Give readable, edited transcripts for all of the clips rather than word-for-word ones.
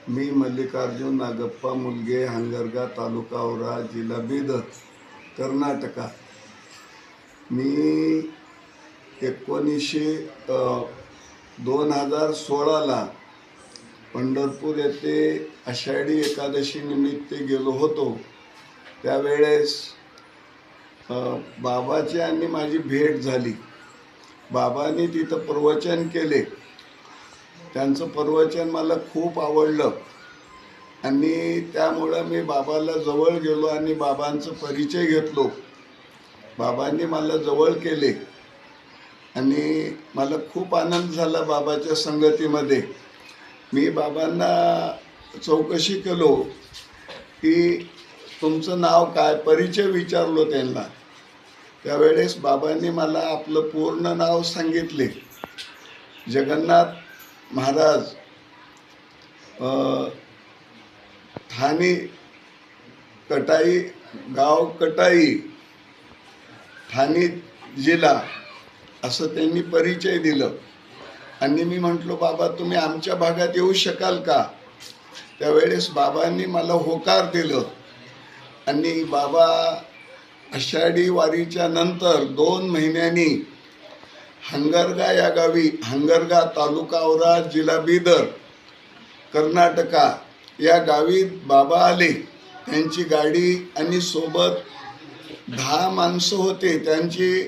मी मल्लिकार्जुन नागप्पा मुलगे, हंगरगा, तालुका औरा, जिल्हा बीदर, कर्नाटका. मी 2016ला पंढरपूर येथे आषाढी एकादशी निमित्त गेलो होतो. त्यावेळेस बाबाची आणि माझी भेट झाली. बाबांनी तिथं प्रवचन केले. त्यांचं प्रवचन मला खूप आवडलं आणि त्यामुळं मी बाबाला जवळ गेलो आणि बाबांचा परिचय घेतलो. बाबांनी मला जवळ केले आणि मला खूप आनंद झाला बाबाच्या संगतीमध्ये. मी बाबांना चौकशी केलो की तुमचं नाव काय, परिचय विचारलो त्यांना. त्यावेळेस बाबांनी मला आपलं पूर्ण नाव सांगितले. जगन्नाथ महाराज, ठाणे कटाई, गाव कटाई, ठाणे जिल्हा, असं त्यांनी परिचय दिलं. आणि मी म्हटलो, बाबा तुम्ही आमच्या भागात येऊ शकाल का? त्यावेळेस बाबांनी मला होकार दिलं आणि बाबा आषाढी वारीच्या नंतर 2 महिन्यांनी हंगरगा या गावी, हंगरगा तालुका औरा, जिल्हा बीदर, कर्नाटका या गावी बाबा आले. त्यांची गाडी आणि सोबत 10 माणसं होते. त्यांची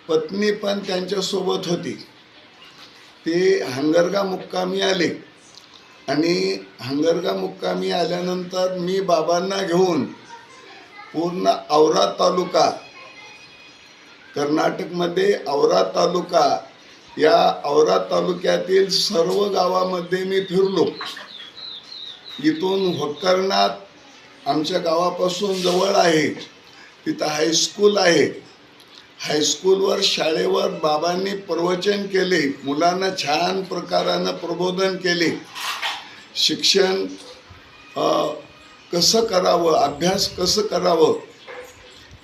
पत्नी पण त्यांच्यासोबत होती. ते हंगरगा मुक्कामी आले आणि हंगरगा मुक्कामी आल्यानंतर मी बाबांना घेऊन पूर्ण औरा तालुका, कर्नाटकमध्ये औरा तालुका, या औरा तालुक्यातील सर्व गावामध्ये मी फिरलो. इथून होक्करनाथ आमच्या गावापासून जवळ आहे, तिथं हायस्कूल आहे. हायस्कूलवर, शाळेवर बाबांनी प्रवचन केले. मुलांना छान प्रकारानं प्रबोधन केले. शिक्षण कसं करावं, अभ्यास कसं करावं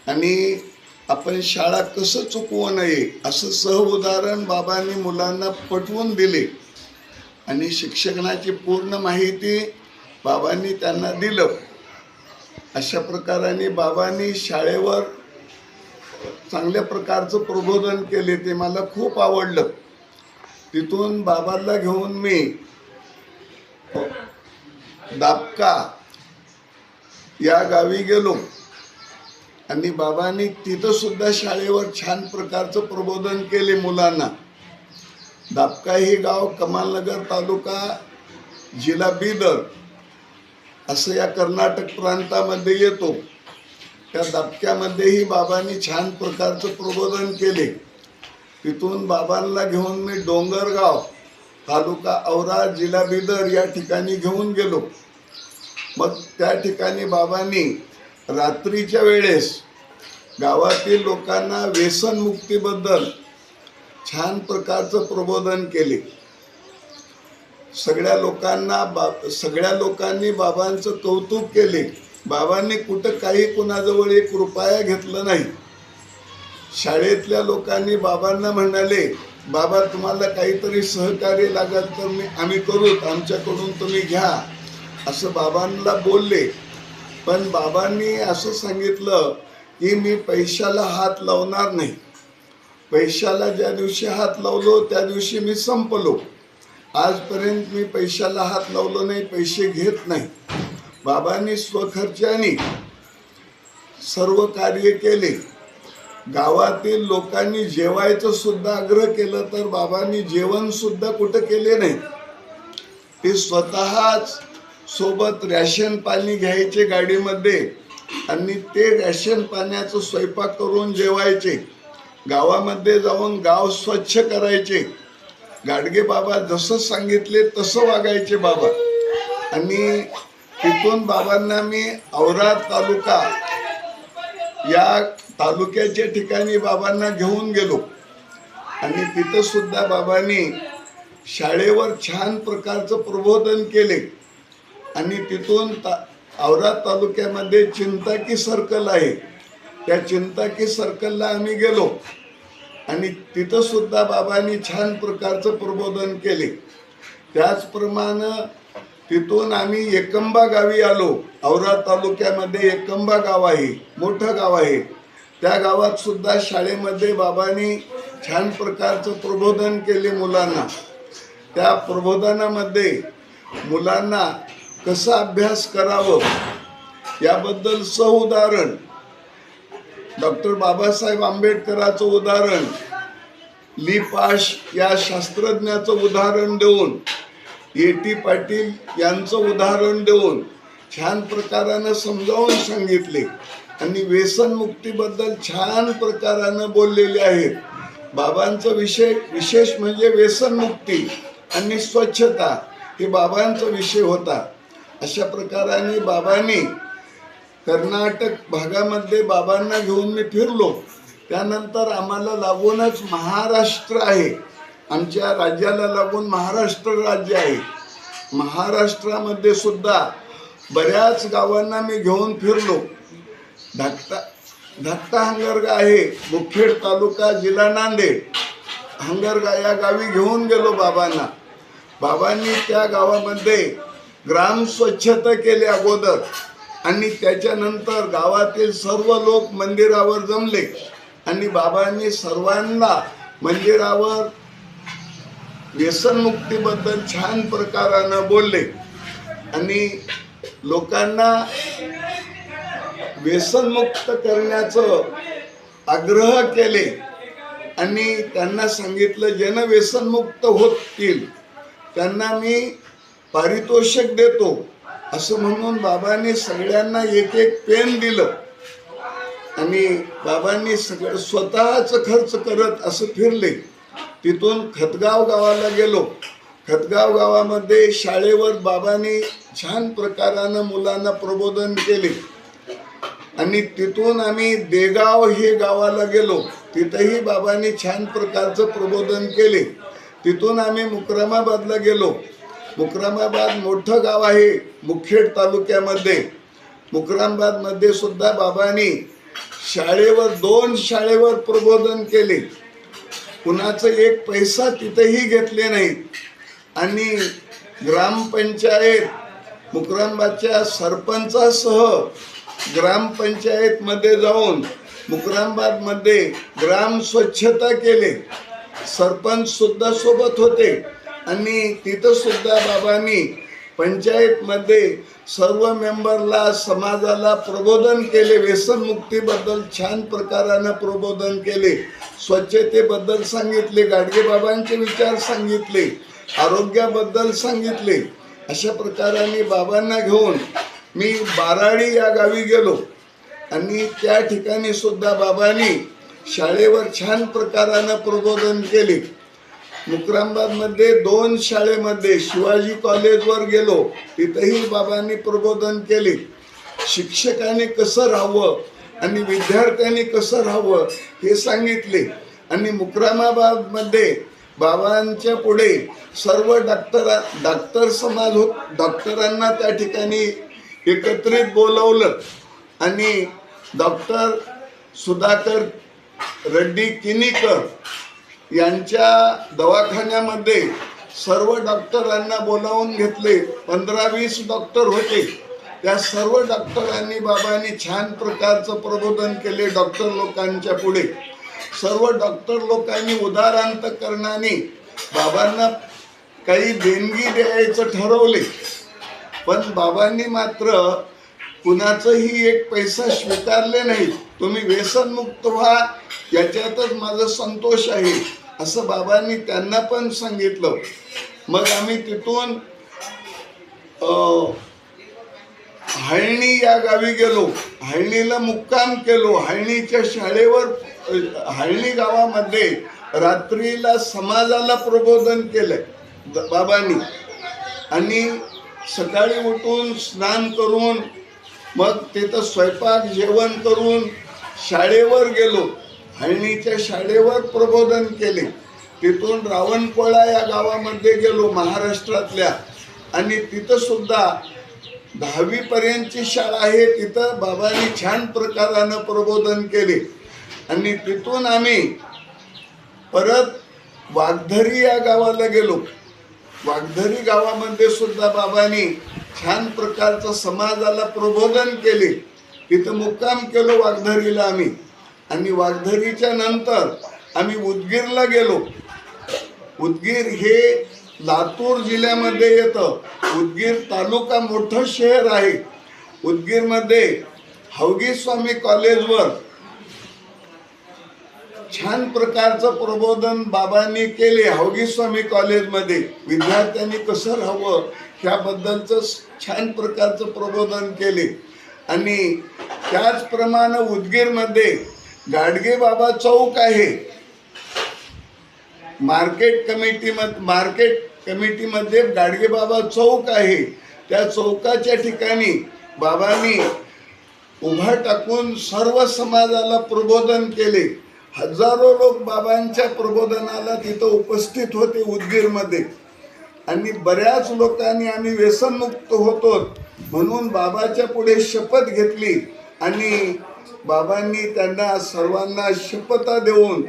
आणि आपण शाळा कसं चुकवू नये, असं सहउदाहरण बाबांनी मुलांना पटवून दिले आणि शिक्षणाची पूर्ण माहिती बाबांनी त्यांना दिलं. अशा प्रकाराने बाबांनी शाळेवर चांगल्या प्रकारचं प्रबोधन केले. ते मला खूप आवडलं. तिथून बाबांना घेऊन मी दापका या गावी गेलो आणि बाबांनी तिथं सुद्धा शाळेवर छान प्रकारचं प्रबोधन केले मुलांना. दापका हे गाव कमालनगर तालुका, जिल्हा बीदर असं या कर्नाटक प्रांतामध्ये येतो. त्या दापक्यामध्येही बाबांनी छान प्रकारचं प्रबोधन केले. तिथून बाबांना घेऊन मी डोंगरगाव तालुका औरा, जिल्हा बीदर या ठिकाणी घेऊन गेलो. मग त्या ठिकाणी बाबांनी रात्रीच्या वेळेस गावातील लोकांना व्यसनमुक्तीबद्दल छान प्रकारचं प्रबोधन केले. सगळ्या लोकांनी बाबांचं कौतुक केले. बाबांनी कुठं काही कुणाजवळ 1 रुपया घेतला नाही. शाळेतल्या लोकांनी बाबांना म्हणाले, बाबा तुम्हाला काहीतरी सहकार्य लागत तर आम्ही करू, आमच्याकडून तुम्ही घ्या, असं बाबांना बोलले. पण बाबांनी असं सांगितलं की मी पैशाला हात लावणार नाही. पैशाला ज्या दिवशी हात लावलो त्या दिवशी मी संपलो. आजपर्यंत मी पैशाला हात लावलो नाही, पैसे घेत नाही. बाबांनी स्वखर्चाने सर्व कार्य केले. गावातील लोकांनी जेवायचं सुद्धा आग्रह केलं तर बाबांनी जेवण सुद्धा कुठं केले नाही. ते स्वतःच सोबत रॅशन पाणी घ्यायचे गाडीमध्ये आणि ते रॅशन पाण्याचं स्वयंपाक करून जेवायचे. गावामध्ये जाऊन गाव स्वच्छ करायचे. गाडगे बाबा जसं सांगितले तसं वागायचे बाबा. आणि तिथून बाबांना मी औरा तालुका या तालुक्याच्या ठिकाणी बाबांना घेऊन गेलो आणि तिथं सुद्धा बाबांनी शाळेवर छान प्रकारचं प्रबोधन केले. आणि तिथून औरा तालुक्यामध्ये चिंताकी सर्कल आहे, त्या चिंताकी सर्कलला आम्ही गेलो आणि तिथं सुद्धा बाबांनी छान प्रकारचं प्रबोधन केले. त्याचप्रमाणे तिथून आम्ही एकंबा गावी आलो. औरा तालुक्यामध्ये एकंबा गाव आहे, मोठं गाव आहे. त्या गावात सुद्धा शाळेमध्ये बाबांनी छान प्रकारचं प्रबोधन केले मुलांना. त्या प्रबोधनामध्ये मुलांना कसं अभ्यास करावं याबद्दल उदाहरण, डॉक्टर बाबासाहेब आंबेडकरांचं उदाहरण, ली पाश या शास्त्रज्ञाचं उदाहरण देऊन, ए.टी. पाटील यांचं उदाहरण देऊन छान प्रकारानं समजावून सांगितले आणि व्यसनमुक्तीबद्दल छान प्रकारानं बोललेले आहेत. बाबांचं विशेष म्हणजे व्यसनमुक्ती आणि स्वच्छता हे बाबांचा विषय होता. अशा प्रकाराने बाबांनी कर्नाटक भागामध्ये बाबांना घेऊन मी फिरलो. त्यानंतर आम्हाला लागूनच महाराष्ट्र आहे, आमच्या राज्याला लागून महाराष्ट्र राज्य आहे. महाराष्ट्रामध्ये सुद्धा बऱ्याच गावांना मी घेऊन फिरलो. धाकटा हंगरगा आहे, मुखेड तालुका, जिल्हा नांदेड. हंगरगा या गावी घेऊन गेलो बाबांना. बाबांनी त्या गावामध्ये ग्राम स्वच्छता केली अगोदर आणि त्याच्यानंतर गावातील सर्व लोक मंदिरावर जमले आणि बाबांनी सर्वांना मंदिरावर व्यसनमुक्तीबद्दल छान प्रकारानं बोलले आणि लोकांना व्यसनमुक्त करण्याचं आग्रह केले आणि त्यांना सांगितलं ज्यांना व्यसनमुक्त होतील त्यांना मी पारितोषिक देतो असं म्हणून बाबांनी सगळ्यांना एक एक पेन दिलं आणि बाबांनी सगळं स्वतःच खर्च करत असं फिरले. तिथून खतगाव गावाला गेलो. खतगाव गावामध्ये शाळेवर बाबांनी छान प्रकारानं मुलांना प्रबोधन केले आणि तिथून आम्ही देगाव हे गावाला गेलो. तिथंही बाबांनी छान प्रकारचं प्रबोधन केले. तिथून आम्ही मुक्रामाबादला गेलो. मुक्रामाबाद मोठं गाव आहे मुखेड तालुक्यामध्ये. मुक्रामाबादमध्ये सुद्धा बाबांनी दोन शाळेवर प्रबोधन केले. कुणाचं एक पैसा तिथेही घेतले नाहीत आणि ग्रामपंचायत मुक्रामाबादच्या सरपंचासह ग्रामपंचायतमध्ये जाऊन मुक्रामाबादमध्ये ग्राम स्वच्छता केले. सरपंच सुद्धा सोबत होते आणि तिथं सुद्धा बाबांनी पंचायतमध्ये सर्व मेंबरला समाजाला प्रबोधन केले. व्यसनमुक्तीबद्दल छान प्रकारानं प्रबोधन केले. स्वच्छतेबद्दल सांगितले, गाडगे बाबांचे विचार सांगितले, आरोग्याबद्दल सांगितले. अशा प्रकाराने बाबांना घेऊन मी बाराडी या गावी गेलो आणि त्या ठिकाणी सुद्धा बाबांनी शाळेवर छान प्रकारानं प्रबोधन केले. मुक्रामाबादमध्ये 2 शाळेमध्ये शिवाजी कॉलेजवर गेलो. तिथेही बाबांनी प्रबोधन केले. शिक्षकांनी कसं राहावं आणि विद्यार्थ्यांनी कसं राहावं हे सांगितले आणि मुक्रामाबादमध्ये बाबांच्या पुढे सर्व डॉक्टर समाज डॉक्टरांना त्या ठिकाणी एकत्रित बोलवलं आणि डॉक्टर सुधाकर रेड्डी किनीकर यांच्या दवाखान्यामध्ये सर्व डॉक्टरांना बोलावून घेतले. 15-20 डॉक्टर होते. त्या सर्व डॉक्टरांनी बाबांनी छान प्रकारचं प्रबोधन केले. डॉक्टर लोकांच्या पुढे सर्व डॉक्टर लोकांनी उदार अंतकरणाने बाबांना काही देणगी द्यायचं ठरवले. पण बाबांनी मात्र कुणाचंही एक पैसा स्वीकारले नाही. तुम्ही व्यसनमुक्त व्हा याच्यातच माझा संतोष आहे असं बाबांनी त्यांना पण सांगितलं. मग आम्ही तिथून हळणी या गावी गेलो. हळणीला मुक्काम केलो. हळणीच्या शाळेवर हळणी गावामध्ये रात्रीला समाजाला प्रबोधन केलंय बाबांनी आणि सकाळी उठून स्नान करून मग तिथं स्वयंपाक जेवण करून शाळेवर गेलो. हळणीच्या शाळेवर प्रबोधन केले. तिथून रावणकोळा या गावामध्ये गेलो महाराष्ट्रातल्या आणि तिथं सुद्धा 10वी पर्यंतची शाळा आहे. तिथं बाबांनी छान प्रकारानं प्रबोधन केले आणि तिथून आम्ही परत वाघधरी या गावाला गेलो. वाघधरी गावामध्ये सुद्धा बाबांनी छान प्रकारचं समाजाला प्रबोधन केले. तिथं मुक्काम केलो वाघधरीला आम्ही. आणि वाघधरीच्या नंतर आम्ही उदगीरला गेलो. उदगीर हे लातूर जिल्ह्यामध्ये येतं. उदगीर तालुका मोठं शहर आहे. उदगीरमध्ये हवगी स्वामी कॉलेजवर छान प्रकारचं प्रबोधन बाबांनी केले. हवगी स्वामी कॉलेजमध्ये विद्यार्थ्यांनी कसं राहावं ह्याबद्दलचं छान प्रकारचं प्रबोधन केले. आणि त्याचप्रमाणे उदगीरमध्ये गाडगे बाबा चौक आहे. मार्केट कमिटीमध्ये गाडगे बाबा चौक आहे. त्या चौकाच्या ठिकाणी बाबांनी उभा टाकून सर्व समाजाला प्रबोधन केले. हजारो लोक बाबांच्या प्रबोधनाला तिथं उपस्थित होते उदगीरमध्ये. आणि बऱ्याच लोकांनी आम्ही व्यसनमुक्त होतो म्हणून बाबाच्या पुढे शपथ घेतली. आणि बाबांनी त्यांना सर्वांना शपथा देऊन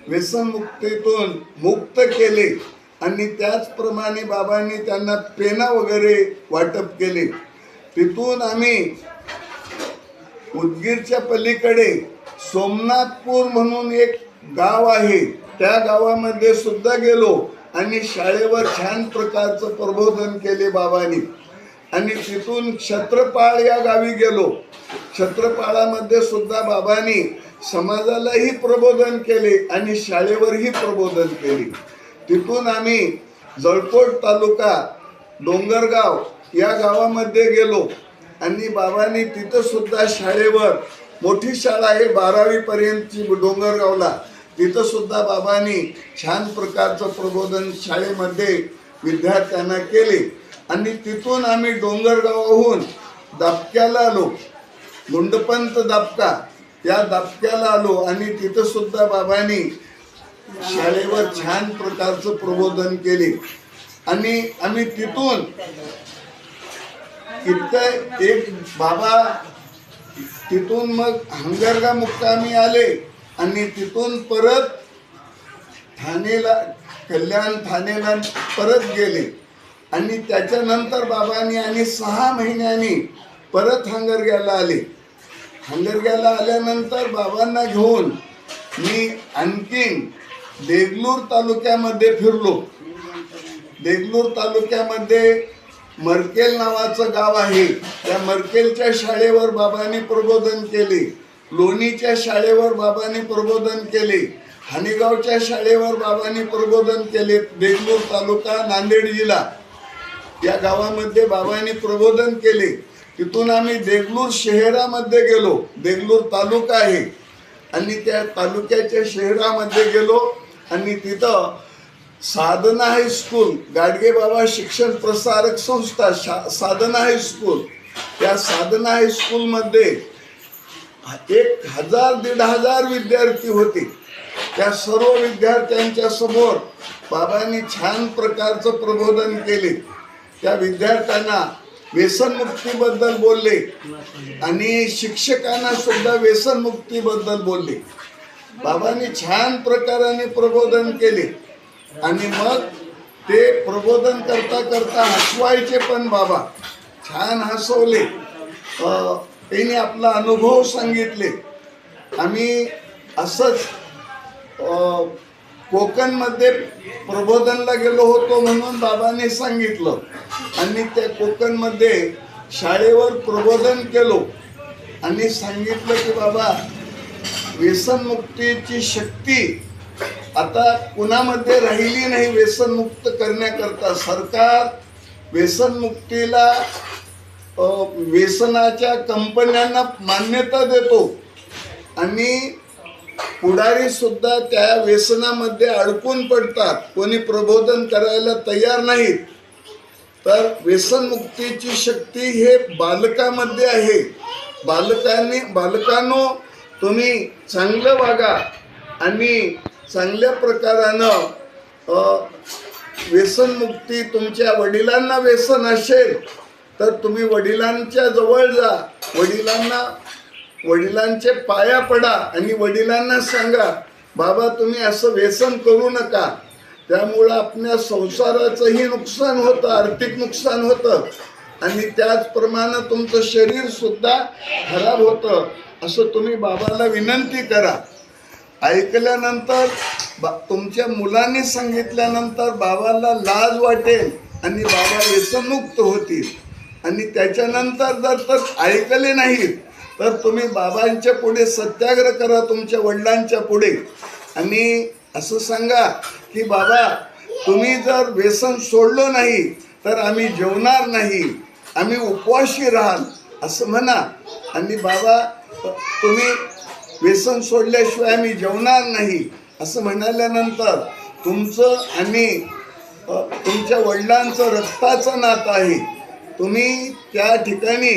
व्यसनमुक्तीतून मुक्त केले. आणि त्याचप्रमाणे बाबांनी त्यांना पेना वगैरे वाटप केले. तिथून आम्ही उदगीरच्या पलीकडे सोमनाथपूर म्हणून एक गाव आहे, त्या गावामध्ये सुद्धा गेलो आणि शाळेवर छान प्रकारचं प्रबोधन केले बाबांनी. आणि तिथून क्षत्रपाळ या गावी गेलो. क्षत्रपाळामध्ये सुद्धा बाबांनी समाजालाही प्रबोधन केले आणि शाळेवरही प्रबोधन केले. तिथून आम्ही जळकोट तालुका डोंगरगाव या गावामध्ये गेलो आणि बाबांनी तिथं सुद्धा शाळेवर, मोठी शाळा आहे 12वी पर्यंतची डोंगरगावला, तिथं सुद्धा बाबांनी छान प्रकारचं प्रबोधन शाळेमध्ये विद्यार्थ्यांना केले. आणि तिथून आम्ही डोंगरगावाहून दापक्याला आलो, मुंडपंत दापका या दापक्याला आलो. आणि तिथं सुद्धा बाबांनी शाळेवर छान प्रकारचं प्रबोधन केले. आणि आम्ही तिथून इथं एक बाबा, तिथून मग हंगरगा मुक्कामी आले आणि तिथून परत ठाणेला परत गेले. आणि त्याच्यानंतर बाबांनी आणि 6 महिन्यांनी परत हंगरग्याला आले. हंगरग्याला आल्यानंतर बाबांना घेऊन मी आणखीन देगलूर तालुक्यामध्ये फिरलो. देगलूर तालुक्यामध्ये मरकेल नावाचं गाव आहे. त्या मरकेलच्या शाळेवर बाबांनी प्रबोधन केले. लोणीच्या शाळेवर बाबांनी प्रबोधन केले. हानेगावच्या शाळेवर बाबांनी प्रबोधन केले. देगलूर तालुका नांदेड जिल्हा या गावामध्ये बाबांनी प्रबोधन केले. तिथून आम्ही देगलूर शहरामध्ये गेलो. देगलूर तालुका आहे आणि त्या तालुक्याच्या शहरामध्ये गेलो आणि तिथं साधना हायस्कूल, गाडगे बाबा शिक्षण प्रसारक संस्था साधना हायस्कूल, त्या साधना हायस्कूलमध्ये 1000-1500 विद्यार्थी होते. त्या सर्व विद्यार्थ्यांच्या समोर बाबांनी छान प्रकारचं प्रबोधन केले. त्या विद्यार्थ्यांना व्यसनमुक्तीबद्दल बोलले आणि शिक्षकांना सुद्धा व्यसनमुक्तीबद्दल बोलले. बाबांनी छान प्रकाराने प्रबोधन केले. आणि मग ते प्रबोधन करता करता हसवायचे पण बाबा, छान हसवले. त्यांनी आपला अनुभव सांगितले. आम्ही असंच कोकणमध्ये प्रबोधनला गेलो होतो म्हणून बाबांनी सांगितलं आणि त्या कोकणमध्ये शाळेवर प्रबोधन केलो आणि सांगितलं की बाबा व्यसनमुक्तीची शक्ती आता कुणामध्ये राहिली नाही. व्यसनमुक्त करण्याकरता सरकार व्यसनमुक्तीला व्यसनाच्या कंपन्यांना मान्यता देतो आणि पुढारी सुद्धा त्या व्यसनामध्ये अडकून पडतात. कोणी प्रबोधन करायला तयार नाहीत. तर व्यसनमुक्तीची शक्ती हे बालकामध्ये आहे. बालकांनो तुम्ही चांगलं वागा आणि चांगल्या प्रकारानं व्यसनमुक्ती, तुमच्या वडिलांना व्यसन असेल तर तुम्ही वडिलांच्या जवळ जा, वडिलांचे पाया पडा आणि वडिलांना सांगा बाबा तुम्ही असं व्यसन करू नका. त्यामुळं आपल्या संसाराचंही नुकसान होतं, आर्थिक नुकसान होतं आणि त्याचप्रमाणे तुमचं शरीर सुद्धा खराब होतं. असं तुम्ही बाबाला विनंती करा. ऐकल्यानंतर तुमच्या मुलांनी सांगितल्यानंतर बाबाला लाज वाटेल आणि बाबा व्यसनमुक्त होतील. आणि त्याच्यानंतर जर ऐकले नाहीत तर तुम्ही बाबांच्या पुढे सत्याग्रह करा, तुमच्या वडिलांच्या पुढे, आणि असं सांगा की बाबा तुम्ही जर व्यसन सोडलं नाही तर आम्ही जेवणार नाही, आम्ही उपवाशी राहाल असं म्हणा. आणि बाबा तुम्ही व्यसन सोडल्याशिवाय आम्ही जेवणार नाही असं म्हणाल्यानंतर तुमचं आणि तुमच्या वडिलांचं रक्ताचं नातं आहे. तुम्ही त्या ठिकाणी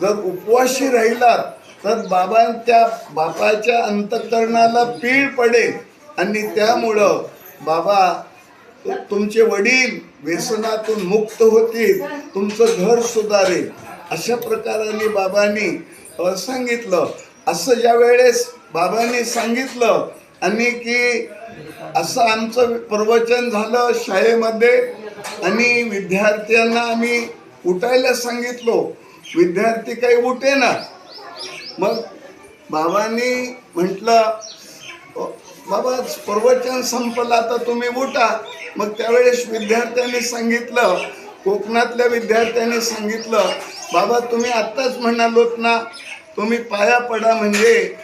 जर उपवाशी राहिलात तर त्या बापाच्या अंतःकरणाला पीळ पडेल आणि त्यामुळं बाबा तुमचे वडील व्यसनातून मुक्त होतील, तुमचं घर सुधारेल. अशा प्रकाराने बाबांनी सांगितलं. असं ज्या वेळेस बाबांनी सांगितलं आणि की असं आमचं प्रवचन झालं शाळेमध्ये आणि विद्यार्थ्यांना आम्ही उठायला सांगितलो, विद्यार्थी काही उठे ना. मग बाबांनी म्हटलं बाबा प्रवचन संपलं आता तुम्ही उठा. मग त्यावेळेस विद्यार्थ्यांनी सांगितलं, कोकणातल्या विद्यार्थ्यांनी सांगितलं बाबा तुम्ही आत्ताच म्हणालोत ना तुम्ही पाया पडा म्हणजे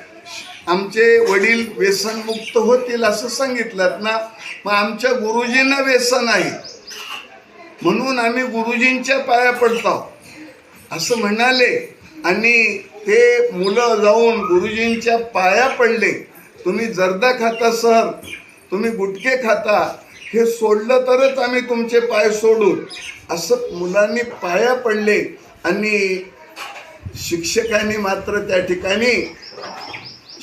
आमचे वडील व्यसनमुक्त होतील असं सांगितलं ना. मग आमच्या गुरुजींना व्यसन आहे म्हणून आम्ही गुरुजींच्या पाया पडतो असं म्हणाले. आणि ते मुलं जाऊन गुरुजींच्या पाया पडले. तुम्ही जर्दा खाता सर, तुम्ही गुटखे खाता, हे सोडलं तरच आम्ही तुमचे पाय सोडू असं मुलांनी पाया पडले. आणि शिक्षकांनी मात्र त्या ठिकाणी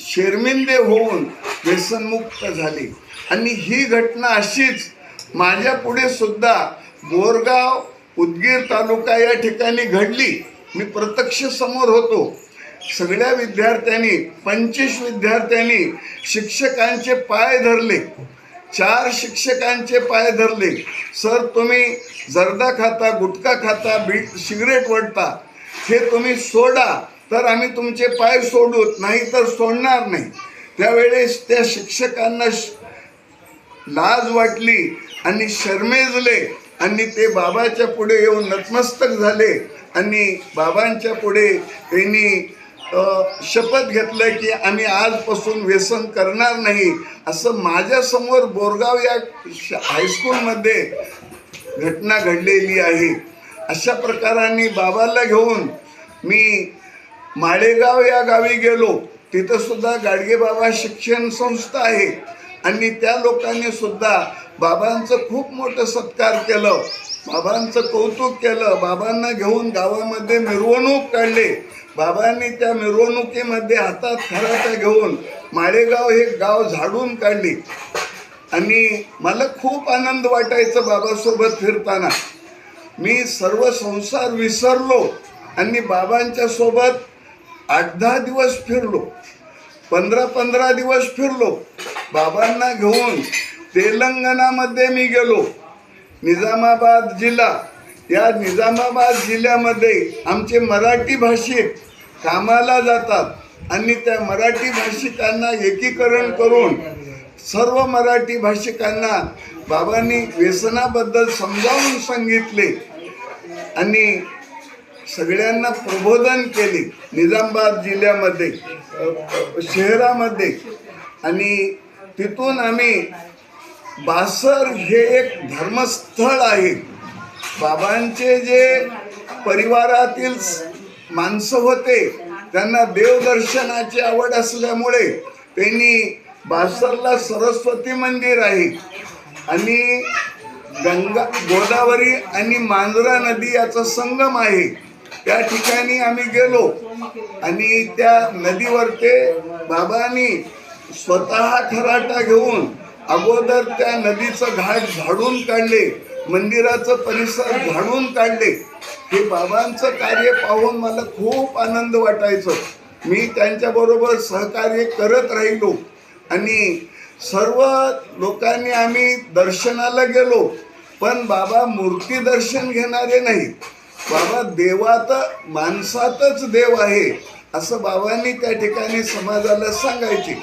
शर्मिंदे होऊन व्यसनमुक्त झाले. आणि ही घटना अशीच माझ्या पुढे सुद्धा बोरगाव उदगीर तालुका या ठिकाणी घडली. मी प्रत्यक्ष समोर होतो. सगळ्या विद्यार्थ्यांनी 25 विद्यार्थ्यांनी शिक्षकांचे पाय धरले, 4 शिक्षकांचे पाय धरले. सर तुम्ही जर्दा खाता, गुटखा खाता, सिगरेट ओढता, हे तुम्ही सोडा तर आम्ही तुमचे पाय सोडू, नाही तर सोडणार नाही. त्यावेळेस त्या शिक्षकांना लाज वाटली आणि शरमेजले आणि ते बाबाच्या पुढे येऊन नतमस्तक झाले आणि बाबांच्या पुढे त्यांनी शपथ घेतलं की आम्ही आजपासून व्यसन करणार नाही. असं माझ्यासमोर बोरगाव या हायस्कूलमध्ये घटना घडलेली आहे. अशा प्रकाराने बाबाला घेऊन मी माळेगाव या गावी गेलो. तिथं सुद्धा गाडगे बाबा शिक्षण संस्था आहे आणि त्या लोकांनी सुद्धा बाबांचं खूप मोठं सत्कार केलं, बाबांचं कौतुक केलं. बाबांना घेऊन गावामध्ये मिरवणूक काढले. बाबांनी त्या मिरवणुकीमध्ये हातात खराटा घेऊन माळेगाव हे गाव झाडून काढले. आणि मला खूप आनंद वाटायचा बाबासोबत फिरताना. मी सर्व संसार विसरलो आणि बाबांच्या सोबत 8-10 दिवस फिरलो, 15-15 दिवस फिरलो. बाबांना घेऊन तेलंगणामध्ये मी गेलो. निजामाबाद जिल्हा, या निजामाबाद जिल्ह्यामध्ये आमचे मराठी भाषिक कामाला जातात आणि त्या मराठी भाषिकांना एकीकरण करून सर्व मराठी भाषिकांना बाबांनी व्यसनाबद्दल समजावून सांगितले आणि सगळ्यांना प्रबोधन केले निजामाबाद जिल्ह्यामध्ये, शहरामध्ये. आणि तिथून आम्ही बासर हे एक धर्मस्थळ आहे. बाबांचे जे परिवारातील माणसं होते त्यांना देवदर्शनाची आवड असल्यामुळे त्यांनी बासरला सरस्वती मंदिर आहे आणि गोदावरी आणि मांजरा नदी याचा संगम आहे. त्या ठिकाणी आम्ही गेलो आणि त्या नदीवर ते बाबांनी स्वतः खराटा घेऊन अगोदर त्या नदीचं घाट झाडून काढले, मंदिराचं परिसर झाडून काढले. हे बाबांचं कार्य पाहून मला खूप आनंद वाटायचं. मी त्यांच्याबरोबर सहकार्य करत राहिलो आणि सर्व लोकांनी आम्ही दर्शनाला गेलो, पण बाबा मूर्ती दर्शन घेणारे नाहीत. बाबा देवात माणसातच देव आहे असं बाबांनी त्या ठिकाणी समाजाला सांगायचे.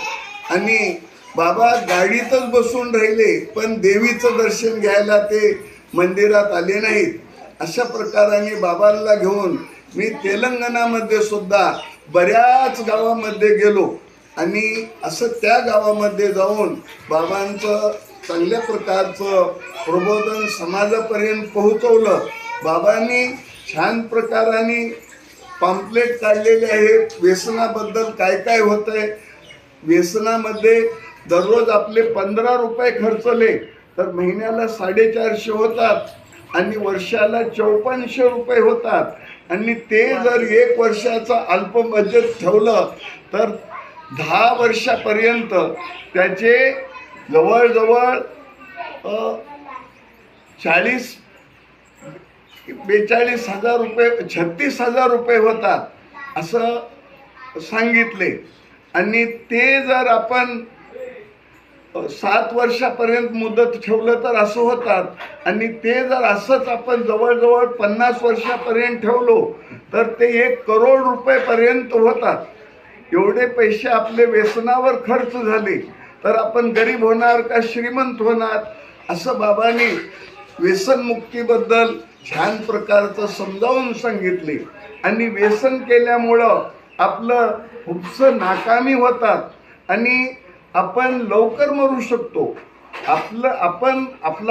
आणि बाबा गाडीतच बसून राहिले, पण देवीचं दर्शन घ्यायला ते मंदिरात आले नाहीत. अशा प्रकाराने बाबांना घेऊन मी तेलंगणामध्ये सुद्धा बऱ्याच गावामध्ये गेलो आणि असं त्या गावामध्ये जाऊन बाबांचं चांगल्या प्रकारचं प्रबोधन समाजापर्यंत पोहोचवलं. बाबांनी छान प्रकाराने पॅम्पलेट काढलेले आहेत, व्यसनाबद्दल काय काय होतंय. व्यसनामध्ये दररोज आपले 15 रुपये खर्चले तर महिन्याला 450 होतात आणि वर्षाला 5400 रुपये होतात. आणि ते जर 1 वर्षाचं अल्प बजेट ठेवलं तर 10 वर्षापर्यंत त्याचे जवळजवळ 42,000 रुपये 36,000 रुपये होतात असं सांगितले. आणि ते जर आपण 7 वर्षापर्यंत मुदत ठेवलं तर असं होतात. आणि ते जर असंच आपण जवळजवळ 50 वर्षापर्यंत ठेवलो तर ते 1 करोड रुपयेपर्यंत होतात. एवढे पैसे आपले व्यसनावर खर्च झाले तर आपण गरीब होणार का श्रीमंत होणार. असं बाबांनी व्यसनमुक्तीबद्दल छान प्रकारचं समजावून सांगितले. आणि व्यसन केल्यामुळं आपलं फुफ्सं नाकामी होतात आणि आपण लवकर मरू शकतो. आपलं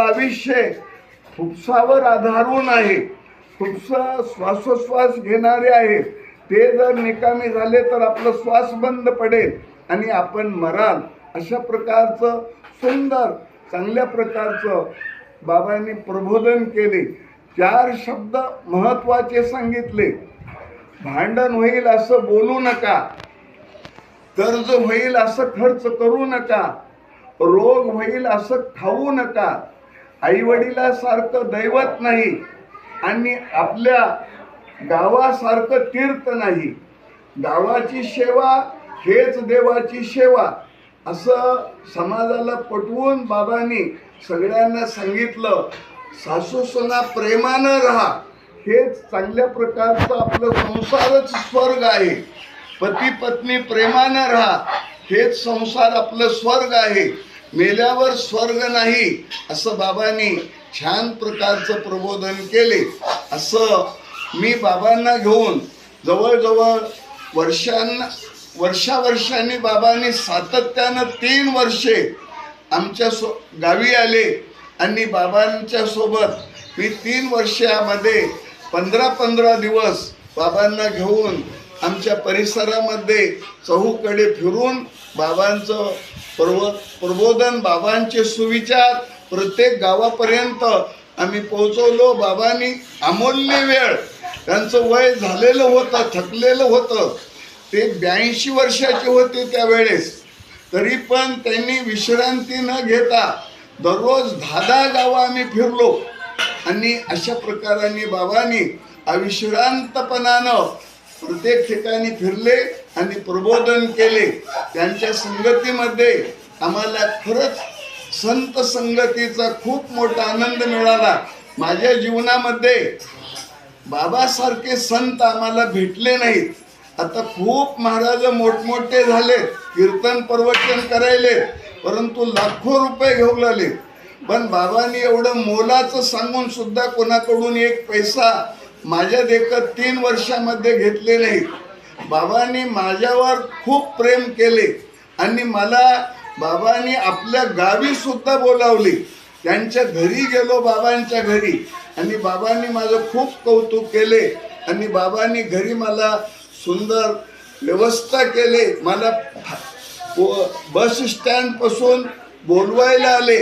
आयुष्य फुफ्सावर आधारून आहे. फुफ्सा श्वासोश्वास घेणारे आहेत, ते जर निकामी झाले तर आपलं श्वास बंद पडेल आणि आपण मराल. अशा प्रकारचं सुंदर चांगल्या प्रकारचं बाबांनी प्रबोधन केले. 4 शब्द महत्त्वाचे सांगितले. भांडण होईल असं बोलू नका, कर्ज होईल असं खर्च करू नका, रोग होईल असं खाऊ नका, आईवडिलासारखं दैवत नाही आणि आपल्या गावासारखं तीर्थ नाही. गावाची सेवा हेच देवाची सेवा असं समाजाला पटवून बाबांनी सगळ्यांना सांगितलं. सासूसुना प्रेमानं राहा, हेच चांगल्या प्रकारचं आपलं संसारच स्वर्ग आहे. पती पत्नी प्रेमानं राहा, हेच संसार आपलं स्वर्ग आहे. मेल्यावर स्वर्ग नाही असं बाबांनी छान प्रकारचं प्रबोधन केले. असं मी बाबांना घेऊन जवळजवळ वर्षावर्षांनी बाबांनी सातत्यानं 3 वर्षे आमच्या गावी आले आणि बाबांच्या सोबत मी 3 वर्षामध्ये 15-15 दिवस बाबांना घेऊन आमच्या परिसरामध्ये चहूकडे फिरून बाबांचं प्रबोधन, बाबांचे सुविचार प्रत्येक गावापर्यंत आम्ही पोहोचवलो. बाबांनी अमूल्य वेळ, त्यांचं वय झालेलं होतं, थकलेलं होतं, ते 82 वर्षाचे होते त्यावेळेस, तरी पण त्यांनी विश्रांती न घेता दररोज 10 गावं आम्ही फिरलो. आणि अशा प्रकाराने बाबांनी अविश्रांतपणानं प्रत्येक ठिकाणी फिरले आणि प्रबोधन केले. त्यांच्या संगतीमध्ये आम्हाला खरंच संत संगतीचा खूप मोठा आनंद मिळाला. माझ्या जीवनामध्ये बाबासारखे संत आम्हाला भेटले नाहीत. आता खूप महाराज मोठमोठे झाले, कीर्तन प्रवचन करायले, परंतु लाखो रुपये घेऊ लागले. पण बाबांनी एवढं मोलाचं सांगून सुद्धा कोणाकडून 1 पैसा माझ्या देखत 3 वर्षामध्ये घेतले नाही. बाबांनी माझ्यावर खूप प्रेम केले आणि मला बाबांनी आपल्या गावी सुद्धा बोलावले. त्यांच्या घरी गेलो, बाबांच्या घरी, आणि बाबांनी माझं खूप कौतुक केले. आणि बाबांनी घरी मला सुंदर व्यवस्था केले. मला बस स्टँडपासून बोलवायला आले,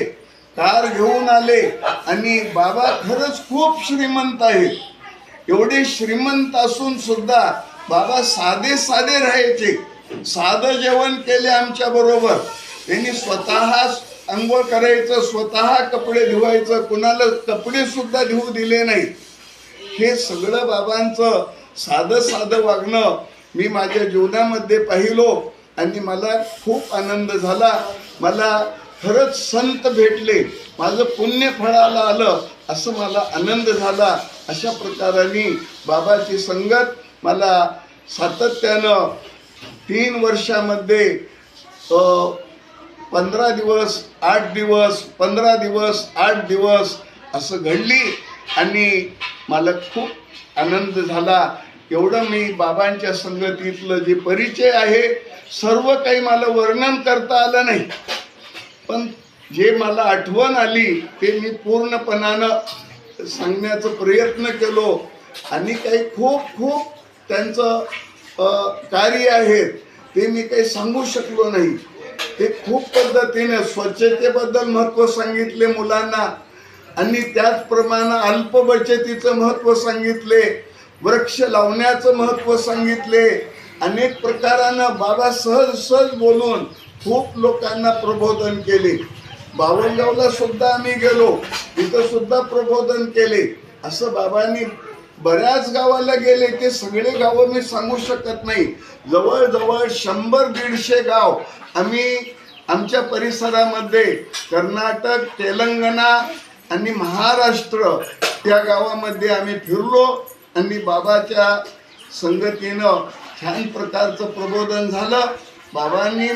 कार घेऊन आले. आणि बाबा खरंच खूप श्रीमंत आहेत. एवढे श्रीमंत असून सुद्धा बाबा साधे साधे राहायचे. साधं जेवण केले आमच्या बरोबर. त्यांनी स्वतः अंघोळ करायचं, स्वतः कपडे धुवायचं, कुणाला कपडे सुद्धा धुवू दिले नाहीत. हे सगळं बाबांचं साधं साधं वागणं मी माझ्या जीवनामध्ये पाहिलो. आणि मला खूप आनंद झाला. मला खरंच संत भेटले, माझं पुण्य फळाला आलं असं मला आनंद झाला. अशा प्रकाराने बाबाची संगत मला सातत्यानं 3 वर्षामध्ये 15 दिवस 8 दिवस 15 दिवस 8 दिवस असं घडली आणि मला खूप आनंद झाला. एवढं मी बाबांच्या संगतीतलं जे परिचय आहे सर्व काही मला वर्णन करता आलं नाही, पण जे मला आठवण आली ते मी पूर्णपणानं सांगण्याचा प्रयत्न केलो. आणि काही खूप खूप त्यांचं कार्य आहेत ते मी काही सांगू शकलो नाही. ते खूप पद्धतीने स्वच्छतेबद्दल महत्त्व सांगितले मुलांना आणि त्याचप्रमाणे अल्प बचतीचं महत्त्व सांगितले, वृक्ष लावण्याचं महत्त्व सांगितले. अनेक प्रकारानं बाबा सहज सहज बोलून खूप लोकांना प्रबोधन केले. बावनगावला सुद्धा आम्ही गेलो, तिथं सुद्धा प्रबोधन केले. असं बाबांनी बऱ्याच गावाला गेले, ते सगळे गावं मी सांगू शकत नाही. जवळजवळ 100-150 गाव आम्ही आमच्या परिसरामध्ये कर्नाटक, तेलंगणा आणि महाराष्ट्र त्या गावामध्ये आम्ही फिरलो आणि बाबाच्या संगतीनं छान प्रकारचं प्रबोधन झालं. बाबांनी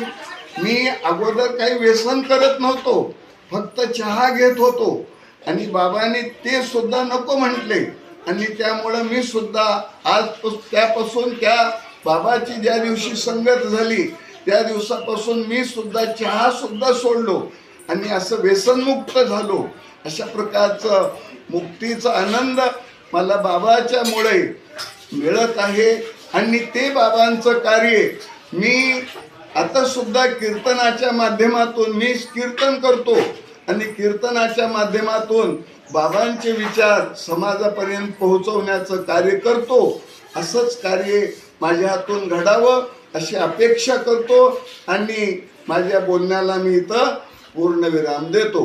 मी अगोदर काही व्यसन करत नव्हतो, फक्त चहा घेत होतो आणि बाबांनी ते सुद्धा नको म्हटले आणि त्यामुळं मी सुद्धा त्यापासून त्या बाबाची ज्या दिवशी संगत झाली त्या दिवसापासून मी सुद्धा चहा सुद्धा सोडलो आणि असं व्यसनमुक्त झालो. अशा प्रकारचं मुक्तीचा आनंद मला बाबाच्यामुळे मिळत आहे आणि ते बाबांचं कार्य मी आता सुद्धा कीर्तनाच्या माध्यमातून मी कीर्तन करतो आणि कीर्तनाच्या माध्यमातून बाबांचे विचार समाजापर्यंत पोहोचवण्याचं कार्य करतो. असंच कार्य माझ्या हातून घडावं अशी अपेक्षा करतो आणि माझ्या बोलण्याला मी इथं पूर्णविराम देतो.